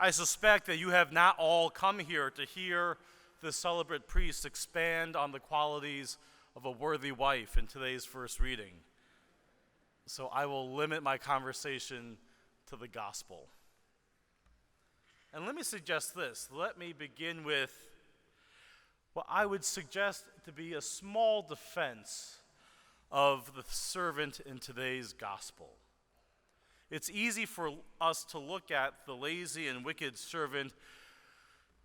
I suspect that you have not all come here to hear the celebrate priest expand on the qualities of a worthy wife in today's first reading. So I will limit my conversation to the gospel. And let me suggest this. Let me begin with what I would suggest to be a small defense of the servant in today's gospel. It's easy for us to look at the lazy and wicked servant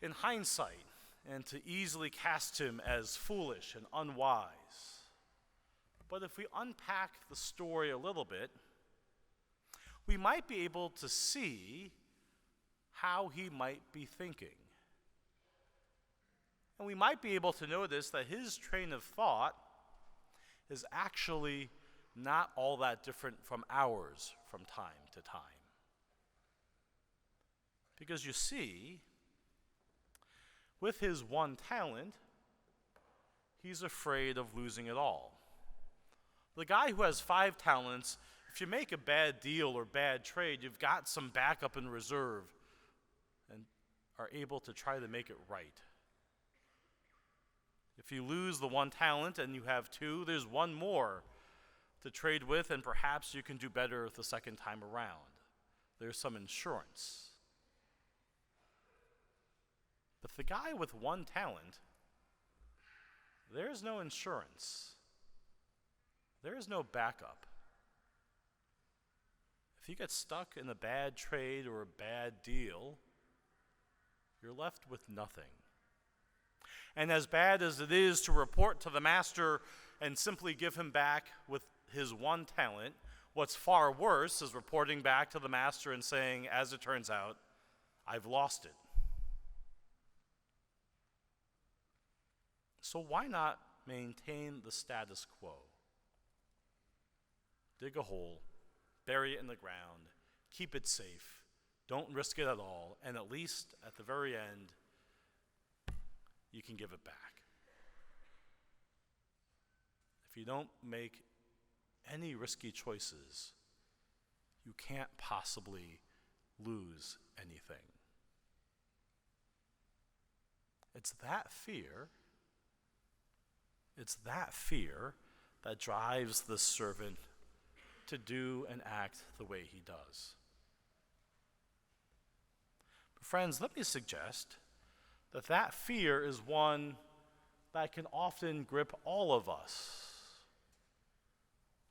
in hindsight and to easily cast him as foolish and unwise. But if we unpack the story a little bit, we might be able to see how he might be thinking. And we might be able to notice that his train of thought is actually not all that different from ours from time to time. Because you see, with his one talent, he's afraid of losing it all. The guy who has 5 talents, if you make a bad deal or bad trade, you've got some backup in reserve and are able to try to make it right. If you lose the 1 talent and you have 2, there's 1 more to trade with, and perhaps you can do better the second time around. There's some insurance. But the guy with 1 talent, there's no insurance. There is no backup. If you get stuck in a bad trade or a bad deal, you're left with nothing. And as bad as it is to report to the master and simply give him back with his 1 talent, what's far worse is reporting back to the master and saying, as it turns out, I've lost it. So why not maintain the status quo? Dig a hole, bury it in the ground, keep it safe, don't risk it at all, and at least at the very end, you can give it back. If you don't make any risky choices, you can't possibly lose anything. It's that fear that drives the servant to do and act the way he does. But friends, let me suggest that fear is one that can often grip all of us.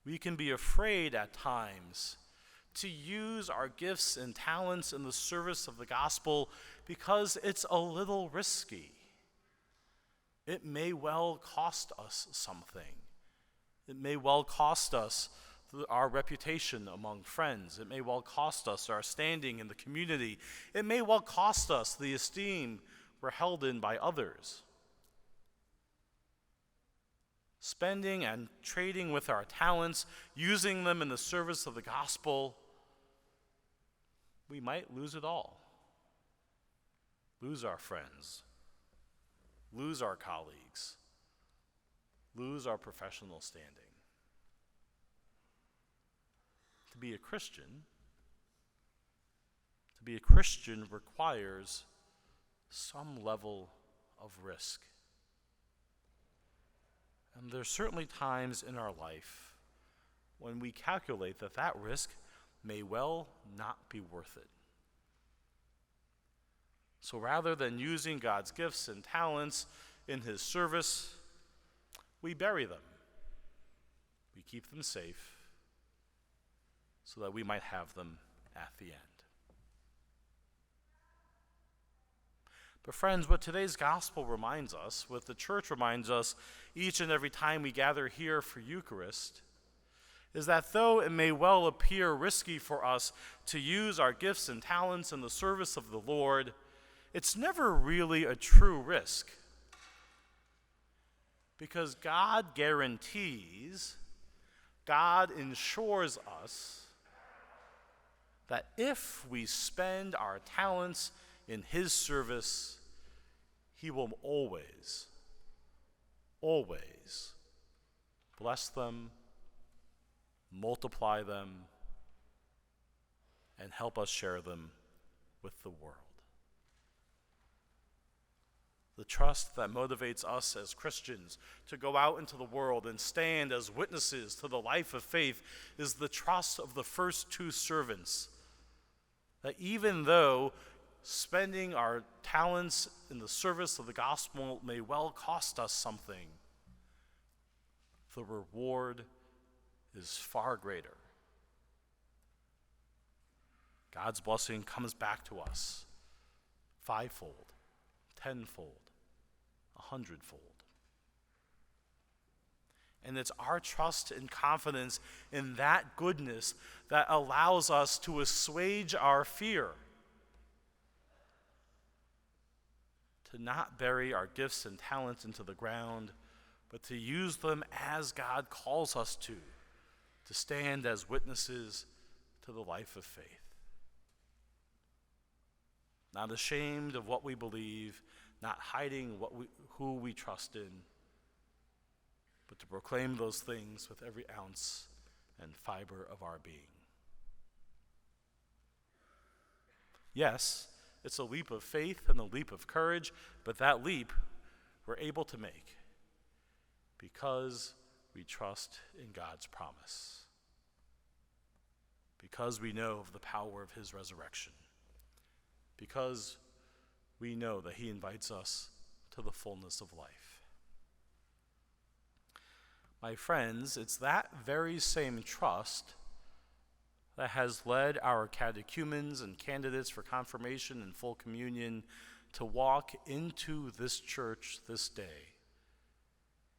We can be afraid at times to use our gifts and talents in the service of the gospel because it's a little risky. It may well cost us something. It may well cost us our reputation among friends. It may well cost us our standing in the community. It may well cost us the esteem we're held in by others. Spending and trading with our talents, using them in the service of the gospel, we might lose it all. Lose our friends, lose our colleagues, lose our professional standing. To be a Christian requires some level of risk. And there's certainly times in our life when we calculate that risk may well not be worth it. So rather than using God's gifts and talents in his service, we bury them. We keep them safe so that we might have them at the end. But friends, what today's gospel reminds us, what the church reminds us each and every time we gather here for Eucharist, is that though it may well appear risky for us to use our gifts and talents in the service of the Lord, it's never really a true risk. Because God guarantees, God ensures us that if we spend our talents in his service, he will always bless them, multiply them, and help us share them with the world. The trust that motivates us as Christians to go out into the world and stand as witnesses to the life of faith is the trust of the first two servants. That even though spending our talents in the service of the gospel may well cost us something, the reward is far greater. God's blessing comes back to us fivefold, tenfold, 100-fold. And it's our trust and confidence in that goodness that allows us to assuage our fear, to not bury our gifts and talents into the ground, but to use them as God calls us to stand as witnesses to the life of faith. Not ashamed of what we believe, not hiding who we trust in, but to proclaim those things with every ounce and fiber of our being. Yes, it's a leap of faith and a leap of courage, but that leap we're able to make because we trust in God's promise, because we know of the power of his resurrection, because we know that he invites us to the fullness of life. My friends, it's that very same trust that has led our catechumens and candidates for confirmation and full communion to walk into this church this day,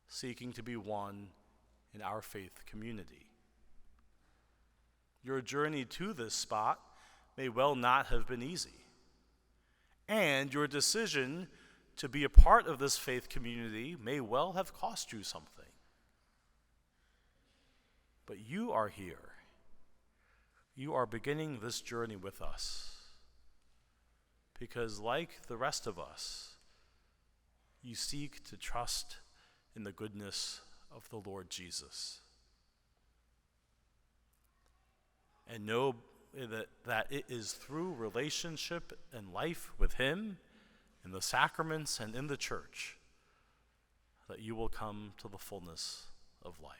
seeking to be one in our faith community. Your journey to this spot may well not have been easy, and your decision to be a part of this faith community may well have cost you something. But you are here. You are beginning this journey with us because, like the rest of us, you seek to trust in the goodness of the Lord Jesus and know that it is through relationship and life with him in the sacraments and in the church that you will come to the fullness of life.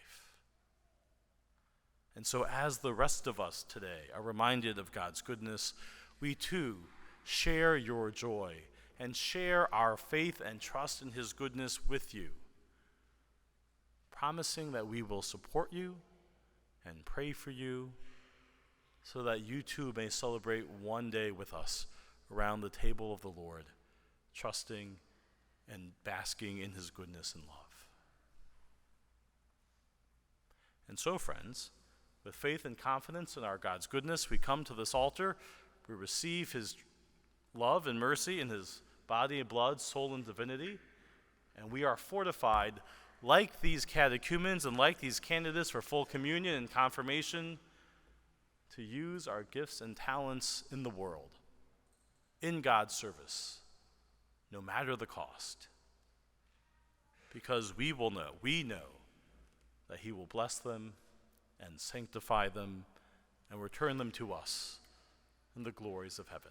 And so as the rest of us today are reminded of God's goodness, we too share your joy and share our faith and trust in his goodness with you, promising that we will support you and pray for you so that you too may celebrate one day with us around the table of the Lord, trusting and basking in his goodness and love. And so, friends, with faith and confidence in our God's goodness, we come to this altar. We receive his love and mercy in his body and blood, soul and divinity, and we are fortified, like these catechumens and like these candidates for full communion and confirmation, to use our gifts and talents in the world, in God's service, no matter the cost. Because we know that he will bless them and sanctify them and return them to us in the glories of heaven.